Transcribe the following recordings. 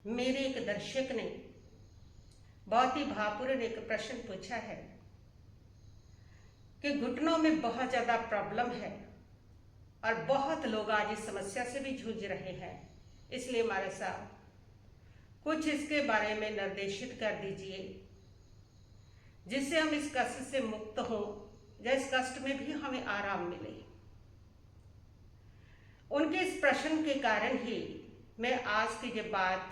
मेरे एक दर्शक ने बहुत ही भावपूर्ण एक प्रश्न पूछा है कि घुटनों में बहुत ज़्यादा प्रॉब्लम है और बहुत लोग आज इस समस्या से भी जूझ रहे हैं। इसलिए हमारे साथ कुछ इसके बारे में निर्देशित कर दीजिए जिससे हम इस कष्ट से मुक्त हों या इस कष्ट में भी हमें आराम मिले। उनके इस प्रश्न के कारण ही मैं आज की ये बात,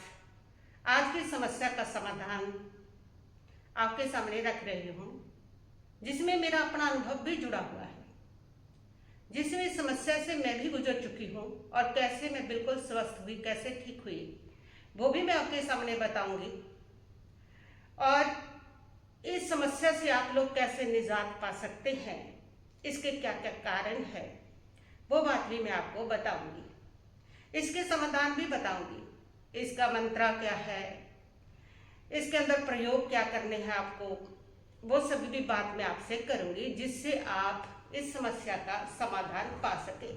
आज की समस्या का समाधान आपके सामने रख रही हूँ, जिसमें मेरा अपना अनुभव भी जुड़ा हुआ है, जिसमें इस समस्या से मैं भी गुजर चुकी हूँ और कैसे मैं बिल्कुल स्वस्थ हुई, कैसे ठीक हुई, वो भी मैं आपके सामने बताऊंगी। और इस समस्या से आप लोग कैसे निजात पा सकते हैं, इसके क्या क्या कारण है, वो बात भी मैं आपको बताऊंगी। इसके समाधान भी बताऊंगी। इसका मंत्र क्या है, इसके अंदर प्रयोग क्या करने हैं आपको, वो सभी भी बात मैं आपसे करूंगी, जिससे आप इस समस्या का समाधान पा सके।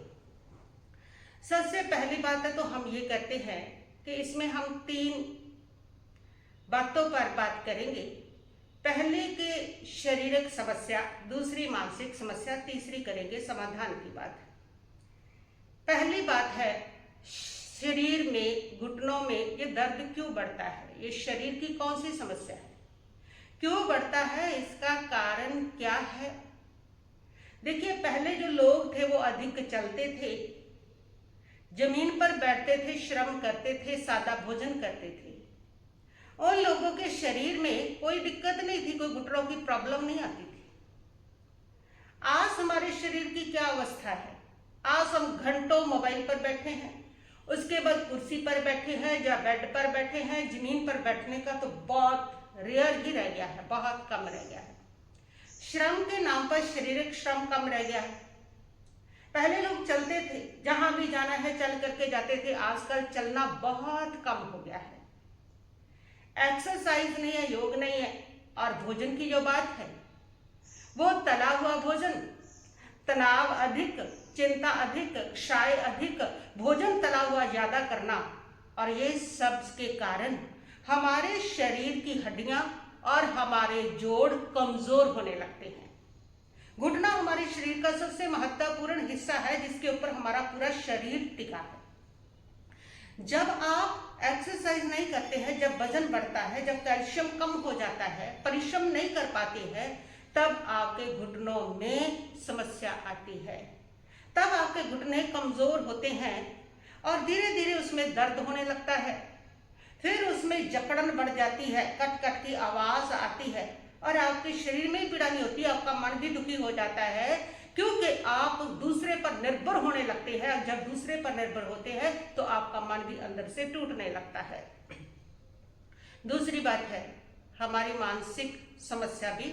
सबसे पहली बात है तो हम ये करते हैं कि इसमें हम 3 बातों पर बात करेंगे। पहले के शारीरिक समस्या, दूसरी मानसिक समस्या, तीसरी करेंगे समाधान की बात। पहली बात है शरीर में, घुटनों में ये दर्द क्यों बढ़ता है, ये शरीर की कौन सी समस्या है, क्यों बढ़ता है, इसका कारण क्या है। देखिए, पहले जो लोग थे वो अधिक चलते थे, जमीन पर बैठते थे, श्रम करते थे, सादा भोजन करते थे। उन लोगों के शरीर में कोई दिक्कत नहीं थी, कोई घुटनों की प्रॉब्लम नहीं आती थी। आज हमारे शरीर की क्या अवस्था है, आज हम घंटों मोबाइल पर बैठे हैं, उसके बाद कुर्सी पर बैठे हैं या बेड पर बैठे हैं। जमीन पर बैठने का तो बहुत रेयर ही रह गया है, बहुत कम रह गया है। श्रम के नाम पर शारीरिक श्रम कम रह गया है। पहले लोग चलते थे, जहां भी जाना है चल करके जाते थे, आजकल चलना बहुत कम हो गया है। एक्सरसाइज नहीं है, योग नहीं है। और भोजन की जो बात है, वो तला हुआ भोजन, तनाव अधिक, चिंता अधिक, क्षय अधिक, भोजन तला हुआ ज्यादा करना, और ये सब के कारण हमारे शरीर की हड्डियां और हमारे जोड़ कमजोर होने लगते हैं। घुटना हमारे शरीर का सबसे महत्वपूर्ण हिस्सा है, जिसके ऊपर हमारा पूरा शरीर टिका है। जब आप एक्सरसाइज नहीं करते हैं, जब वजन बढ़ता है, जब कैल्शियम कम हो जाता है, परिश्रम नहीं कर पाते हैं, तब आपके घुटनों में समस्या आती है। तब आपके घुटने कमजोर होते हैं और धीरे धीरे उसमें दर्द होने लगता है। फिर उसमें जकड़न बढ़ जाती है, कट कट की आवाज आती है और आपके शरीर में पीड़ा नहीं होती, आपका मन भी दुखी हो जाता है, क्योंकि आप दूसरे पर निर्भर होने लगते हैं। और जब दूसरे पर निर्भर होते हैं तो आपका मन भी अंदर से टूटने लगता है। दूसरी बात है, हमारी मानसिक समस्या भी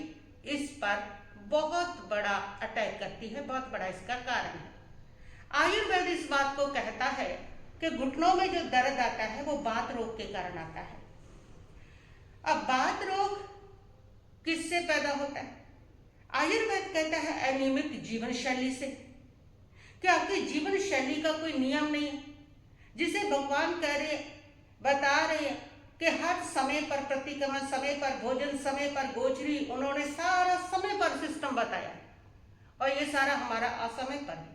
इस पर बहुत बड़ा अटैक करती है, बहुत बड़ा इसका कारण है। आयुर्वेद इस बात को कहता है कि घुटनों में जो दर्द आता है वो बात रोग के कारण आता है। अब बात रोग किससे पैदा होता है? आयुर्वेद कहता है अनियमित जीवन शैली से। कि आपकी जीवन शैली का कोई नियम नहीं है, जिसे भगवान कह रहे, बता रहे हैं कि हर समय पर प्रतिक्रमण, समय पर भोजन, समय पर गोचरी, उन्होंने सारा समय पर सिस्टम बताया और ये सारा हमारा असमय पर है।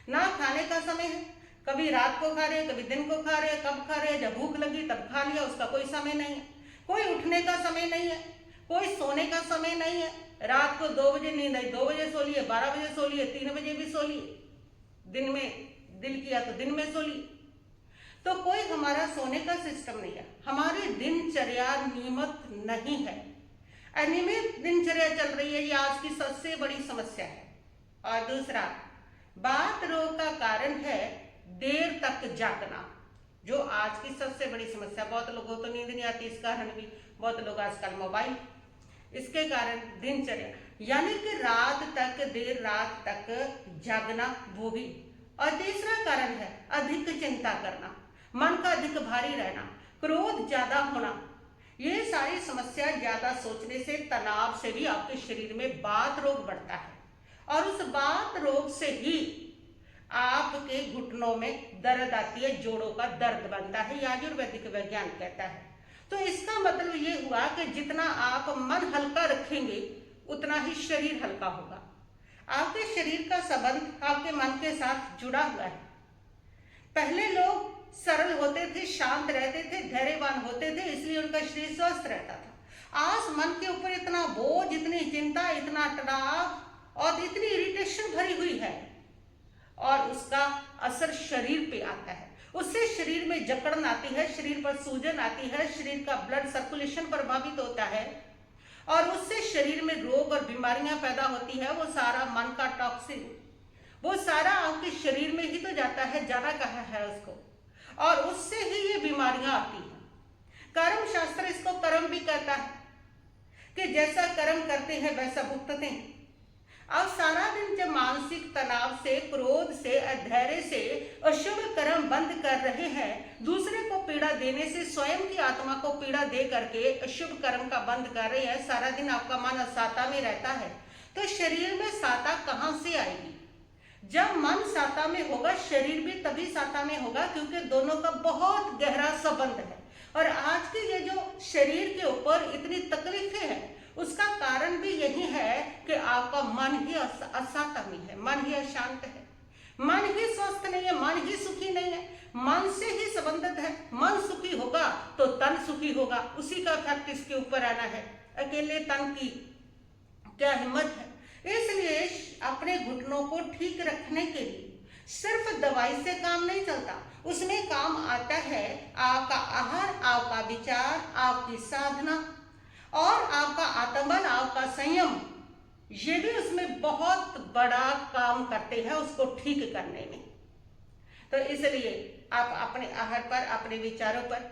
ना खाने का समय है, कभी रात को खा रहे हैं, कभी दिन को खा रहे हैं, कब खा रहे हैं, जब भूख लगी तब खा लिया, उसका कोई समय नहीं है। कोई उठने का समय नहीं है, कोई सोने का समय नहीं है। रात को 2 बजे नींद आई, 2 बजे सो लिए, 12 बजे सो लिए, 3 बजे भी सो लिए, दिन में दिल किया तो दिन में सो लिए। तो कोई हमारा सोने का सिस्टम नहीं है, हमारी दिनचर्या नियमित नहीं है, अनियमित दिनचर्या चल रही है। ये आज की सबसे बड़ी समस्या है। और दूसरा, बात रोग का कारण है देर तक जागना, जो आज की सबसे बड़ी समस्या। बहुत लोगों को तो नींद नहीं आती, इस कारण भी। बहुत लोग आजकल मोबाइल, इसके कारण दिनचर्या, यानी कि रात तक, देर रात तक जागना, वो भी। और तीसरा कारण है अधिक चिंता करना, मन का अधिक भारी रहना, क्रोध ज्यादा होना। ये सारी समस्या ज्यादा सोचने से, तनाव से भी आपके शरीर में बात रोग बढ़ता है और उस बात रोग से ही आपके घुटनों में दर्द आती है, जोड़ों का दर्द बनता है, ये आयुर्वेदिक विज्ञान कहता है। तो इसका मतलब ये हुआ कि जितना आप मन हल्का रखेंगे उतना ही शरीर हल्का होगा। आपके शरीर का संबंध आपके मन के साथ जुड़ा हुआ है। पहले लोग सरल होते थे, शांत रहते थे, धैर्यवान होते थे, इसलिए उनका शरीर स्वस्थ रहता था। आज मन के ऊपर इतना बोझ, इतनी चिंता, इतना तनाव और इतनी इरिटेशन भरी हुई है और उसका असर शरीर पे आता है। उससे शरीर में जकड़न आती है, शरीर पर सूजन आती है, शरीर का ब्लड सर्कुलेशन प्रभावित होता है और उससे शरीर में रोग और बीमारियां पैदा होती है। वो सारा मन का टॉक्सिन, वो सारा आपके शरीर में ही तो जाता है, जाना कहाँ है उसको, और उससे ही ये बीमारियां आती हैं। कर्म शास्त्र इसको कर्म भी कहता है कि जैसा कर्म करते हैं वैसा भुगतते हैं। अब सारा दिन जब मानसिक तनाव से, क्रोध से, अधैर्य से अशुभ कर्म बंद कर रहे हैं, दूसरे को पीड़ा देने से स्वयं की आत्मा को पीड़ा दे करके अशुभ कर्म का बंद कर रहे हैं, सारा दिन आपका मन असाता में रहता है, तो शरीर में साता कहाँ से आएगी? जब मन साता में होगा शरीर भी तभी साता में होगा, क्योंकि दोनों का बहुत गहरा संबंध है। और आज की ये जो शरीर के ऊपर इतनी तकलीफें हैं उसका कारण भी यही है कि आपका मन ही असाता में है, मन ही अशांत है, मन ही स्वस्थ नहीं है, मन ही सुखी नहीं है। मन से ही संबंधित है। मन सुखी होगा तो तन सुखी होगा, उसी का इफेक्ट इसके ऊपर आना है। अकेले तन की क्या हिम्मत है? इसलिए अपने घुटनों को ठीक रखने के लिए सिर्फ दवाई से काम नहीं चलता, उसमें काम आता है आपका आहार, आपका विचार, आपकी साधना और आपका आत्मबल, आपका संयम। ये भी उसमें बहुत बड़ा काम करते हैं उसको ठीक करने में। तो इसलिए आप अपने आहार पर, अपने विचारों पर,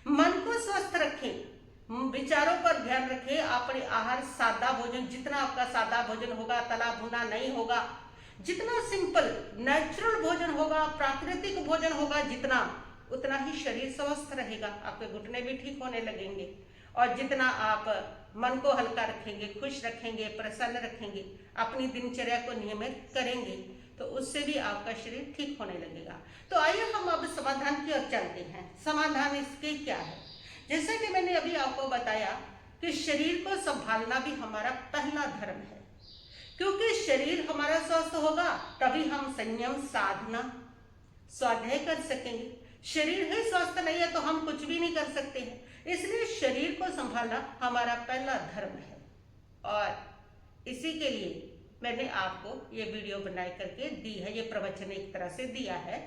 मन को स्वस्थ रखें, विचारों पर ध्यान रखें। अपने आहार सादा भोजन, जितना आपका सादा भोजन होगा, तला भुना नहीं होगा, जितना सिंपल नेचुरल भोजन होगा, प्राकृतिक भोजन होगा जितना, उतना ही शरीर स्वस्थ रहेगा, आपके घुटने भी ठीक होने लगेंगे। और जितना आप मन को हल्का रखेंगे, खुश रखेंगे, प्रसन्न रखेंगे, अपनी दिनचर्या को नियमित करेंगे, तो उससे भी आपका शरीर ठीक होने लगेगा। तो आइए हम अब समाधान की ओर चलते हैं। समाधान इसके क्या है? जैसे कि मैंने अभी आपको बताया कि शरीर को संभालना भी हमारा पहला धर्म है, क्योंकि शरीर हमारा स्वस्थ होगा तभी हम संयम, साधना, स्वाध्याय कर सकेंगे। शरीर ही स्वस्थ नहीं है तो हम कुछ भी नहीं कर सकते हैं। इसलिए शरीर को संभालना हमारा पहला धर्म है और इसी के लिए मैंने आपको ये वीडियो बना करके दी है, ये प्रवचन एक तरह से दिया है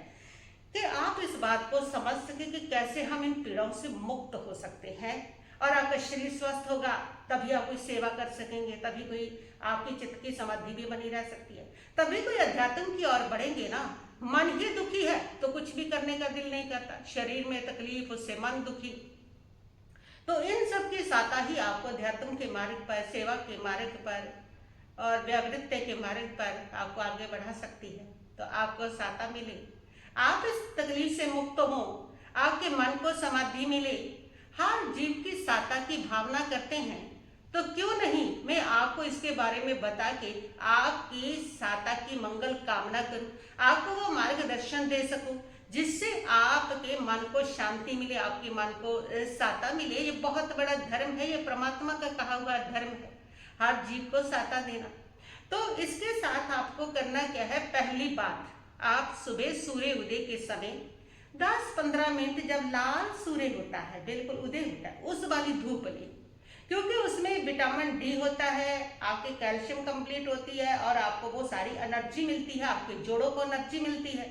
कि आप इस बात को समझ सके कि कैसे हम इन पीड़ाओं से मुक्त हो सकते हैं। और आपका शरीर स्वस्थ होगा तभी आप कोई सेवा कर सकेंगे, तभी कोई आपकी चित्त की समाधि भी बनी रह सकती है, तभी कोई अध्यात्म की ओर बढ़ेंगे ना। मन ही दुखी है तो कुछ भी करने का दिल नहीं करता, शरीर में तकलीफ, उससे मन दुखी। तो इन सब की साता ही आपको अध्यात्म के मार्ग पर, सेवा के मार्ग पर और व्यावृत्ति के मार्ग पर आपको आगे बढ़ा सकती है। तो आपको साता मिले, आप इस तकलीफ से मुक्त हो, आपके मन को समाधि मिले। हर जीव की साता की भावना करते हैं, तो क्यों नहीं मैं आपको इसके बारे में बता के आपकी साता की मंगल कामना करूं, आपको वो मार्गदर्शन दे सकूं जिससे आपके मन को शांति मिले, आपके मन को साता मिले। ये बहुत बड़ा धर्म है, ये परमात्मा का कहा हुआ धर्म है, हर जीव को साता देना। तो इसके साथ आपको करना क्या है? पहली बात, आप सुबह सूर्य उदय के समय 10-15 मिनट जब लाल सूर्य होता है, बिल्कुल उदय होता है, उस वाली धूप ले, क्योंकि उसमें विटामिन डी होता है, आपकी कैल्शियम कंप्लीट होती है और आपको वो सारी एनर्जी मिलती है, आपके जोड़ों को एनर्जी मिलती है।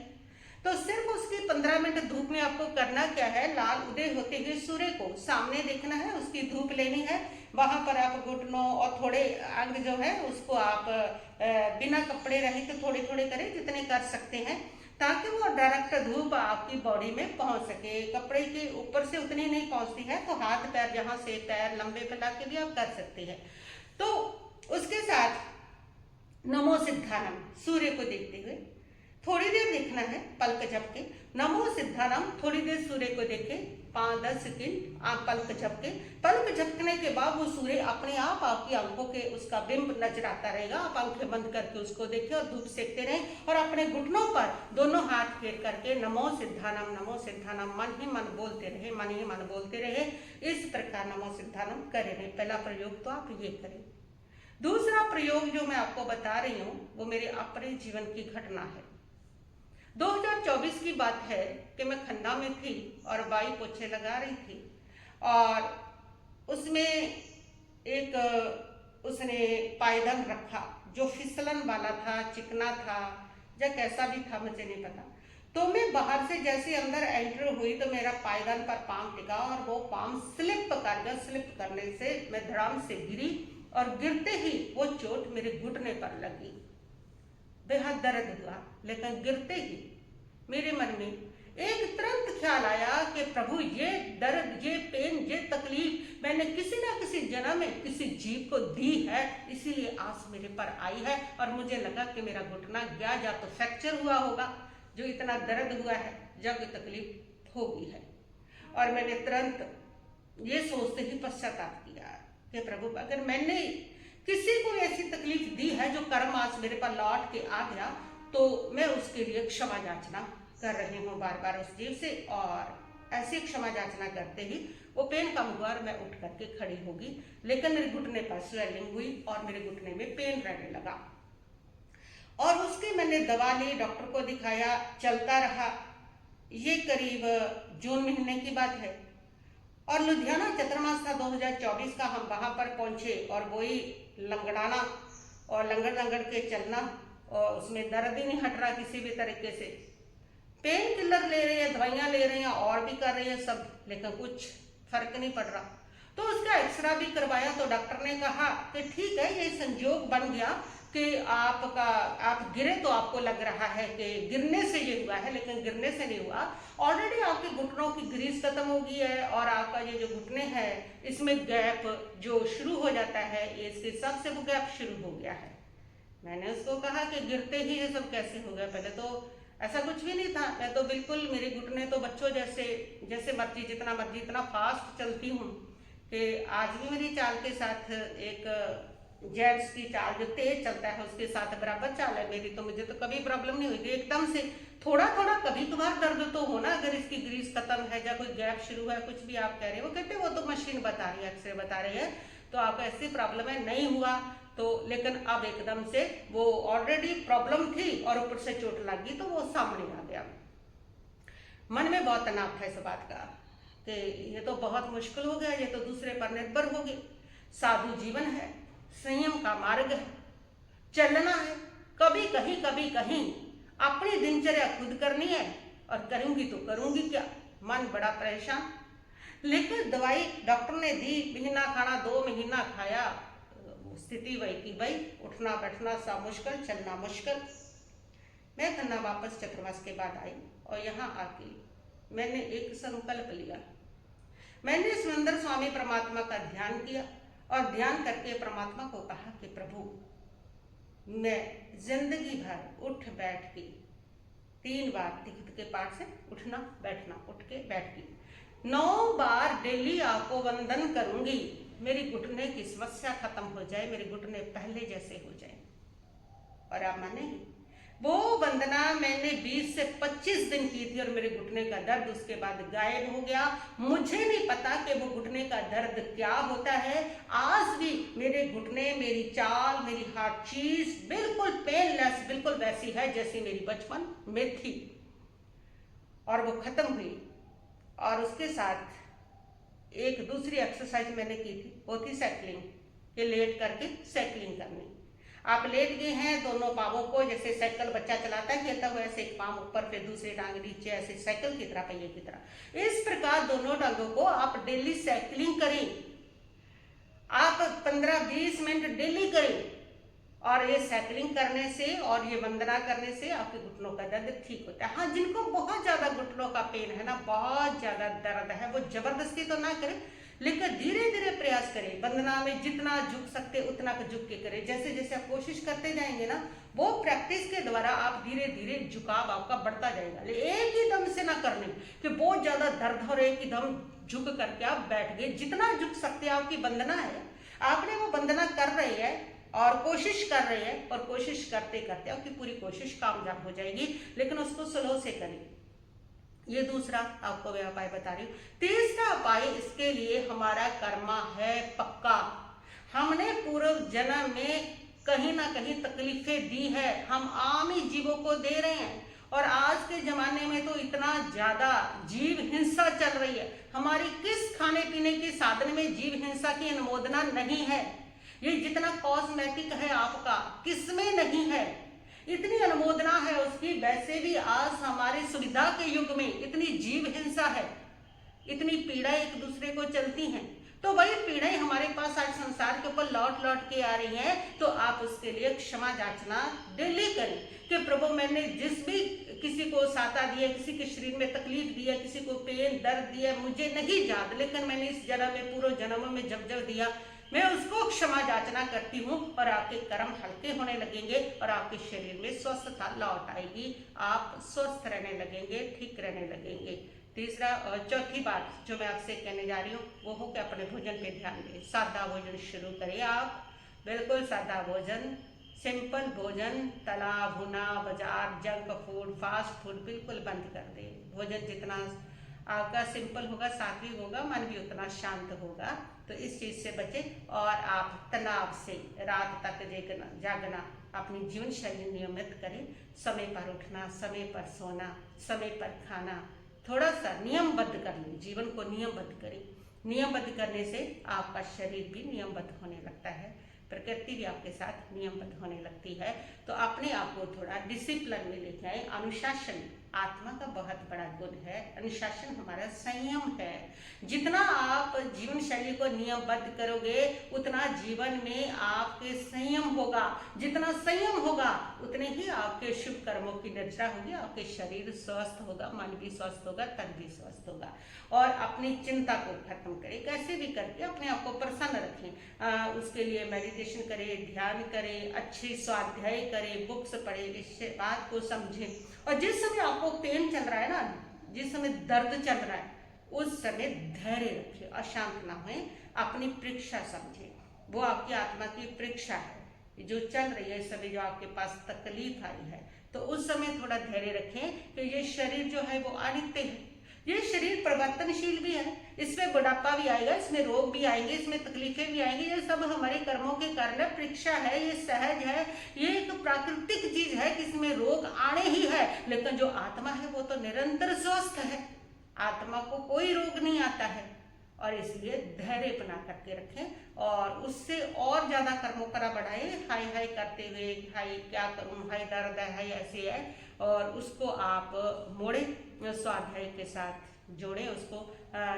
तो सिर्फ उसकी 15 मिनट धूप में आपको करना क्या है? लाल उदय होते हुए सूर्य को सामने देखना है, उसकी धूप लेनी है, वहां पर आप घुटनों और थोड़े अंग जो है उसको आप बिना कपड़े रहित थोड़े थोड़े करें, जितने कर सकते हैं, ताकि वो डायरेक्ट धूप आपकी बॉडी में पहुंच सके। कपड़े के ऊपर से उतनी नहीं पहुंचती है, तो हाथ पैर जहां से पैर लंबे फैला के भी आप कर सकते हैं। तो उसके साथ नमो सिद्धानम, सूर्य को देखते हुए थोड़ी देर देखना है, पलक झपके, नमो सिद्धानम, थोड़ी देर सूर्य को देखे, 5-10 सेकंड आप पलक झपकने के बाद वो सूर्य अपने आप आपकी आंखों के उसका बिंब नजर आता रहेगा। आप आंखें बंद करके उसको देखिए और धूप सेकते रहें और अपने घुटनों पर दोनों हाथ फेर करके नमो सिद्धानम मन ही मन बोलते रहे, मन ही मन बोलते रहे। इस प्रकार नमो सिद्धानम करे रहे। पहला प्रयोग तो आप ये करें। दूसरा प्रयोग जो मैं आपको बता रही हूँ वो मेरे अपने जीवन की घटना है। 2024 की बात है कि मैं खन्ना में थी और बाई पोछे लगा रही थी और उसमें एक उसने पायदान रखा जो फिसलन वाला था, चिकना था या कैसा भी था मुझे नहीं पता। तो मैं बाहर से जैसे अंदर एंटर हुई तो मेरा पायदान पर पांव टिका और वो पांव स्लिप कर गया। स्लिप करने से मैं धड़ाम से गिरी और गिरते ही वो चोट मेरे घुटने पर लगी। बेहद दर्द हुआ, लेकिन गिरते ही मेरे मन में एक तुरंत ख्याल आया कि प्रभु ये दर्द, ये पेन, ये तकलीफ मैंने किसी ना किसी जन्म में किसी जीव को दी है, इसीलिए आज मेरे पर आई है। और मुझे लगा कि मेरा घुटना गया या तो फ्रैक्चर हुआ होगा, जो इतना दर्द हुआ है, या कोई तकलीफ होगी है। और मैंने तुरंत ये सोचते ही पश्चाताप किया कि प्रभु अगर मैंने किसी को ऐसी तकलीफ दी है जो कर्म आज मेरे पर लौट के आ गया, तो मैं उसके लिए क्षमा याचना कर रही हूँ बार बार उस जीव से। और ऐसी क्षमा याचना करते ही वो पेन कम हुआ और मैं उठ करके खड़ी होगी, लेकिन मेरे घुटने पर स्वेलिंग हुई और मेरे घुटने में पेन रहने लगा। और उसकी मैंने दवा ली, डॉक्टर को दिखाया, चलता रहा। ये करीब जून महीने की बात है और लुधियाना चतुर्मास था 2024 का। हम वहां पर पहुंचे और वही लंगड़ाना और लंगड़ के चलना, और उसमें दर्द ही नहीं हट रहा किसी भी तरीके से। पेन किलर ले रहे हैं, दवाइयां ले रहे हैं और भी कर रहे हैं सब, लेकिन कुछ फर्क नहीं पड़ रहा। तो उसका एक्सरा भी करवाया तो डॉक्टर ने कहा कि ठीक है, ये संजोग बन गया कि आप गिरे तो आपको लग रहा है कि गिरने से ये हुआ है, लेकिन गिरने से नहीं हुआ। ऑलरेडी आपके घुटनों की ग्रीस खत्म हो गई है और आपका ये जो घुटने हैं इसमें गैप जो शुरू हो जाता है, इसके हिसाब से वो गैप शुरू हो गया है। मैंने उसको कहा कि गिरते ही ये सब कैसे हो गया, पहले तो ऐसा कुछ भी नहीं था। मैं तो बिल्कुल, मेरे घुटने तो बच्चों जैसे मर्जी, जितना मर्जी इतना फास्ट चलती हूँ कि आज भी मेरी चाल के साथ एक जेंट्स की चाल जो तेज चलता है उसके साथ बराबर चाल है मेरी। तो मुझे तो कभी प्रॉब्लम नहीं हुई थी। एकदम से थोड़ा कभी कभार दर्द तो होना, अगर इसकी ग्रीस खत्म है या कोई गैप शुरू है, कुछ भी आप कह रहे हो, वो कहते वो तो मशीन बता रही है, एक्सरे बता रही है, तो आपको ऐसी प्रॉब्लम है, नहीं हुआ। तो लेकिन अब एकदम से वो ऑलरेडी प्रॉब्लम थी और ऊपर से चोट लगी तो वो सामने आ गया। मन में बहुत तनाव था इस बात का कि ये तो बहुत मुश्किल हो गया, ये तो दूसरे पर निर्भर हो गई। साधु जीवन है, संयम का मार्ग है, चलना है, कभी कहीं अपनी दिनचर्या खुद करनी है और करूंगी तो करूंगी क्या। मन बड़ा परेशान, लेकिन दवाई डॉक्टर ने दी, महीना खाना, 2 महीना खाया, स्थिति वही की वही, उठना बैठना सब मुश्किल, चलना मुश्किल। मैं खन्ना वापस चतुर्मास के बाद आई और यहाँ आके मैंने एक संकल्प लिया। मैंने सुरेंद्र स्वामी परमात्मा का ध्यान किया और ध्यान करके परमात्मा को कहा कि प्रभु मैं जिंदगी भर उठ बैठ के 3 बार तीर्थ के पाठ से उठना बैठना, उठ के बैठ के 9 बार डेली आपको वंदन करूंगी, मेरी घुटने की समस्या खत्म हो जाए, मेरे घुटने पहले जैसे हो जाए। और आप मानेंगे वो वंदना मैंने 20 से 25 दिन की थी और मेरे घुटने का दर्द उसके बाद गायब हो गया। मुझे नहीं पता कि वो घुटने का दर्द क्या होता है। आज भी मेरे घुटने, मेरी चाल, मेरी हर चीज बिल्कुल पेनलेस, बिल्कुल वैसी है जैसी मेरी बचपन में थी। और वो खत्म हुई। और उसके साथ एक दूसरी एक्सरसाइज मैंने की थी, वो थी साइकिलिंग, कि लेट करके साइकिलिंग करनी। आप लेट गए हैं, दोनों पावों को जैसे साइकिल बच्चा चलाता है कहता हुआ, ऐसे एक पाँव ऊपर फिर दूसरी टांग नीचे, ऐसे साइकिल की तरह, पहिए की तरह। इस प्रकार दोनों टांगों को आप डेली साइकिलिंग करें। आप 15-20 मिनट डेली करें और ये साइकिलिंग करने से और ये वंदना करने से आपके घुटनों का दर्द ठीक होता है। हाँ, जिनको बहुत ज्यादा घुटनों का पेन है ना, बहुत ज्यादा दर्द है, वो जबरदस्ती तो ना करें, लेकिन धीरे धीरे प्रयास करें। वंदना में जितना झुक सकते उतना झुक के करें। जैसे जैसे आप कोशिश करते जाएंगे ना, वो प्रैक्टिस के द्वारा आप धीरे धीरे झुकाव आपका बढ़ता जाएगा। लेकिन एक ही दम से ना करने कि बहुत ज्यादा दर्द हो रहे कि दम झुक करके आप बैठ गए। जितना झुक सकते हैं आपकी वंदना है, आपने वो वंदना कर रही है और कोशिश कर रहे हैं, और कोशिश करते करते आपकी पूरी कोशिश कामयाब हो जाएगी, लेकिन उसको स्लो से करें। ये दूसरा आपको मैं उपाय बता रही हूँ। तीसरा उपाय इसके लिए हमारा कर्मा है पक्का। हमने पूर्व जन्म में कहीं ना कहीं तकलीफें दी है, हम आम ही जीवों को दे रहे हैं, और आज के जमाने में तो इतना ज्यादा जीव हिंसा चल रही है। हमारी किस खाने पीने के साधन में जीव हिंसा की अनुमोदना नहीं है? ये जितना कॉस्मेटिक है आपका, किसमें नहीं है? इतनी अनुमोदना है उसकी। वैसे भी आज हमारे सुविधा के युग में इतनी जीव हिंसा है, इतनी पीड़ा एक दूसरे को चलती हैं, तो वही पीड़ाएं हमारे पास आज संसार के ऊपर लौट लौट के आ रही हैं। तो आप उसके लिए क्षमा याचना डेली करें कि प्रभु मैंने जिस भी किसी को साता दिया, किसी के शरीर में तकलीफ दिया, किसी को पेन दर्द दिया, मुझे नहीं याद, लेकिन मैंने इस जन्म में पूर्व जन्म में जब जब दिया, मैं उसको क्षमा याचना करती हूँ, और आपके कर्म हल्के होने लगेंगे और आपके शरीर में स्वस्थता लौट आएगी। आप स्वस्थ रहने लगेंगे, ठीक रहने लगेंगे। तीसरा और चौथी बात जो मैं आपसे कहने जा रही हूँ वो हो कि अपने भोजन पे ध्यान दें। सादा भोजन शुरू करें आप, बिल्कुल सादा भोजन, सिंपल भोजन, तला भुना, बाजार, जंक फूड, फास्ट फूड बिल्कुल बंद कर दें। भोजन जितना आपका सिंपल होगा, सात्विक होगा, मन भी उतना शांत होगा। तो इस चीज से बचें, और आप तनाव से रात तक जागना, अपनी जीवन शैली नियमित करें। समय पर उठना, समय पर सोना, समय पर खाना, थोड़ा सा नियमबद्ध कर लें, जीवन को नियमबद्ध करें। नियमबद्ध करने से आपका शरीर भी नियमबद्ध होने लगता है, प्रकृति भी आपके साथ नियमबद्ध होने लगती है। तो अपने आप को थोड़ा डिसिप्लिन में लेके आए। अनुशासन आत्मा का बहुत बड़ा गुण है। अनुशासन हमारा संयम है। जितना आप जीवन शैली को नियमबद्ध करोगे उतना जीवन में आपके संयम होगा। जितना संयम होगा उतने ही आपके शुभ कर्मों की निर्जरा होगी, आपके शरीर स्वस्थ होगा, मन भी स्वस्थ होगा, तन भी स्वस्थ होगा। और अपनी चिंता को खत्म करें, कैसे भी करके अपने आप को प्रसन्न रखें। उसके लिए मेडिटेशन करें, ध्यान करें, अच्छी स्वाध्याय करें, बुक्स पढ़ें, इस बात को समझें। और जिस समय आपको पेन चल रहा है ना, जिस समय दर्द चल रहा है, उस समय धैर्य रखिए, अशांत ना होए, अपनी परीक्षा समझे। वो आपकी आत्मा की परीक्षा है जो चल रही है, इस समय जो आपके पास तकलीफ आई है, तो उस समय थोड़ा धैर्य रखें कि ये शरीर जो है वो अनित्य है, ये शरीर परिवर्तनशील भी है, इसमें बुढ़ापा भी आएगा, इसमें रोग भी आएंगे, इसमें तकलीफें भी आएंगी। ये सब हमारे कर्मों के कारण परीक्षा है, ये सहज है, ये एक प्राकृतिक चीज है कि इसमें रोग आने ही है। लेकिन जो आत्मा है वो तो निरंतर स्वस्थ है, आत्मा को कोई रोग नहीं आता है। और इसलिए धैर्य बना करके रखें और उससे और ज्यादा कर्मों करा बढ़ाए, हाय हाय करते हुए, हाय क्या करूं, हाय दर्द है, हाय ऐसे है, और उसको आप मोड़े, स्वाध्याय के साथ जोड़ें उसको।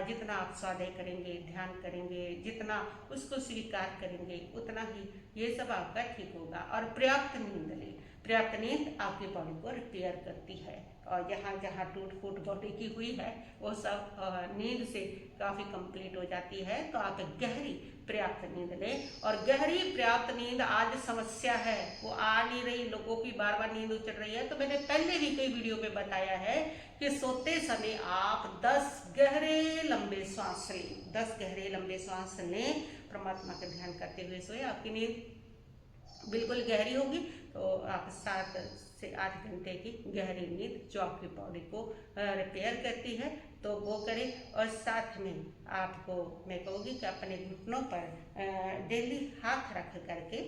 जितना आप स्वाध्याय करेंगे, ध्यान करेंगे, जितना उसको स्वीकार करेंगे, उतना ही ये सब आपका ठीक होगा। और पर्याप्त नींद लें। पर्याप्त नींद आपकी बॉडी को रिपेयर करती है, और जहाँ जहाँ टूट फूट बॉडी की हुई है वो सब नींद से काफ़ी कंप्लीट हो जाती है। तो आप गहरी पर्याप्त नींद लें। और गहरी पर्याप्त नींद आज समस्या है, वो आ नहीं रही, लोगों की बार बार नींद उचड़ रही है। तो मैंने पहले भी कई वीडियो में बताया है कि सोते समय आप 10 गहरे लंबे श्वास लें, 10 गहरे लंबे श्वास लें, परमात्मा का ध्यान करते हुए सोए। आपकी नींद बिल्कुल गहरी होगी। तो आप 7 से 8 घंटे की गहरी नींद जो आपकी बॉडी को रिपेयर करती है तो वो करें। और साथ में आपको मैं कहूँगी कि अपने घुटनों पर डेली हाथ रख करके,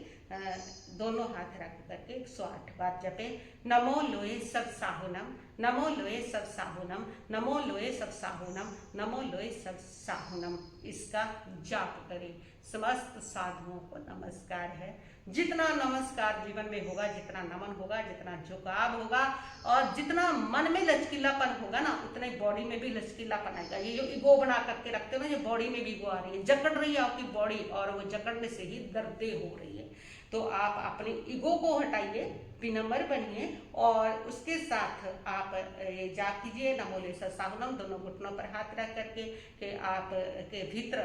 दोनों हाथ रख करके 108 बार जपे, नमो लोए सब साहुनम, नमो लोए सब साहुनम, नमो लोए सब साहुनम, नमो लोए सब साहुनम। इसका जाप करें। समस्त साधुओं को नमस्कार है। जितना नमस्कार जीवन में होगा, जितना नमन होगा, जितना झुकाव होगा और जितना मन में लचकीलापन होगा ना, उतने बॉडी में भी लचकीलापन आएगा। ये जो ईगो बना करके रखते हो ना, ये बॉडी में भी ईगो आ रही है, जकड़ रही है आपकी बॉडी, और वो जकड़ने से ही दर्दें हो रही है। तो आप अपने ईगो को हटाइए, विनम्र बनिए और उसके साथ आप ये जाप कीजिए नमो लेसा साहुनम, दोनों घुटनों पर हाथ रख करके कि आप के भीतर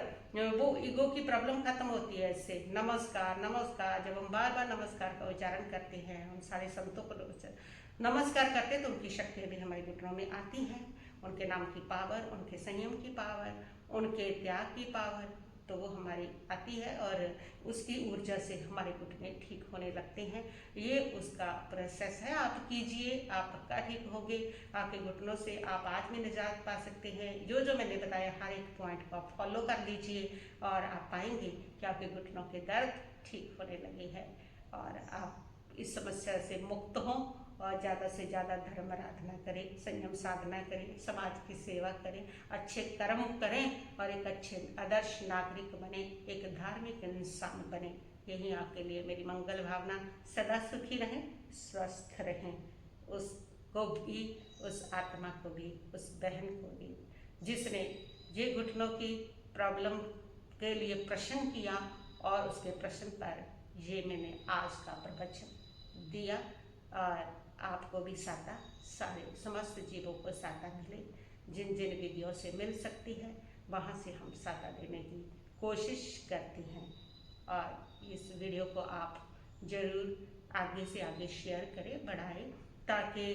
वो ईगो की प्रॉब्लम खत्म होती है। इससे नमस्कार नमस्कार, जब हम बार बार नमस्कार का उच्चारण करते हैं, हम सारे संतों को नमस्कार करते हैं तो उनकी शक्तियाँ भी हमारे घुटनों में आती हैं। उनके नाम की पावर, उनके संयम की पावर, उनके त्याग की पावर तो वो हमारी आती है और उसकी ऊर्जा से हमारे घुटने ठीक होने लगते हैं। ये उसका प्रोसेस है, आप कीजिए, आप पक्का ठीक होंगे। आपके घुटनों से आप आज में निजात पा सकते हैं। जो जो मैंने बताया हर एक पॉइंट को आप फॉलो कर लीजिए और आप पाएंगे कि आपके घुटनों के दर्द ठीक होने लगे हैं और आप इस समस्या से मुक्त हों और ज़्यादा से ज़्यादा धर्म आराधना करें, संयम साधना करें, समाज की सेवा करें, अच्छे कर्म करें और एक अच्छे आदर्श नागरिक बने, एक धार्मिक इंसान बने। यही आपके लिए मेरी मंगल भावना। सदा सुखी रहें, स्वस्थ रहें। उसको भी, उस आत्मा को भी, उस बहन को भी जिसने ये घुटनों की प्रॉब्लम के लिए प्रश्न किया और उसके प्रश्न पर ये मैंने आज का प्रवचन दिया और आपको भी साता, सारे समस्त जीवों को साता मिले। जिन जिन विधियों से मिल सकती है वहाँ से हम साता देने की कोशिश करते हैं और इस वीडियो को आप ज़रूर आगे से आगे शेयर करें, बढ़ाएं, ताकि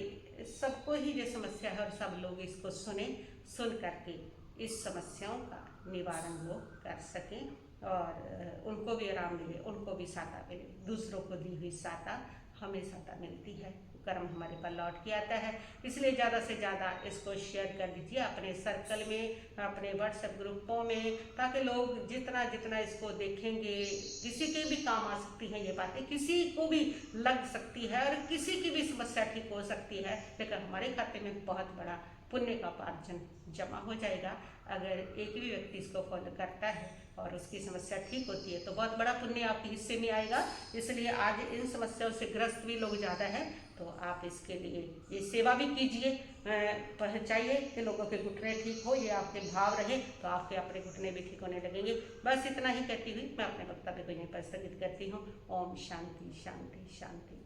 सबको ही ये समस्या है और सब लोग इसको सुन करके इस समस्याओं का निवारण वो कर सकें और उनको भी आराम मिले, उनको भी साता मिले। दूसरों को दी हुई साता हमें साता मिलती है, कर्म हमारे पर लौट के आता है। इसलिए ज़्यादा से ज़्यादा इसको शेयर कर दीजिए अपने सर्कल में, अपने व्हाट्सएप ग्रुपों में, ताकि लोग जितना जितना इसको देखेंगे, किसी के भी काम आ सकती हैं ये बातें, किसी को भी लग सकती है और किसी की भी समस्या ठीक हो सकती है। लेकिन हमारे खाते में बहुत बड़ा पुण्य का उपार्जन जमा हो जाएगा अगर एक भी व्यक्ति इसको फॉलो करता है और उसकी समस्या ठीक होती है तो बहुत बड़ा पुण्य आपके हिस्से में आएगा। इसलिए आज इन समस्याओं से ग्रस्त भी लोग ज़्यादा हैं तो आप इसके लिए ये सेवा भी कीजिए, पहुँचाइए कि लोगों के घुटने ठीक हो। ये आपके भाव रहे तो आपके अपने घुटने भी ठीक होने लगेंगे। बस इतना ही कहती हुई मैं अपने वक्तव्य को यहीं पर स्थगित करती हूँ। ओम शांति शांति शांति।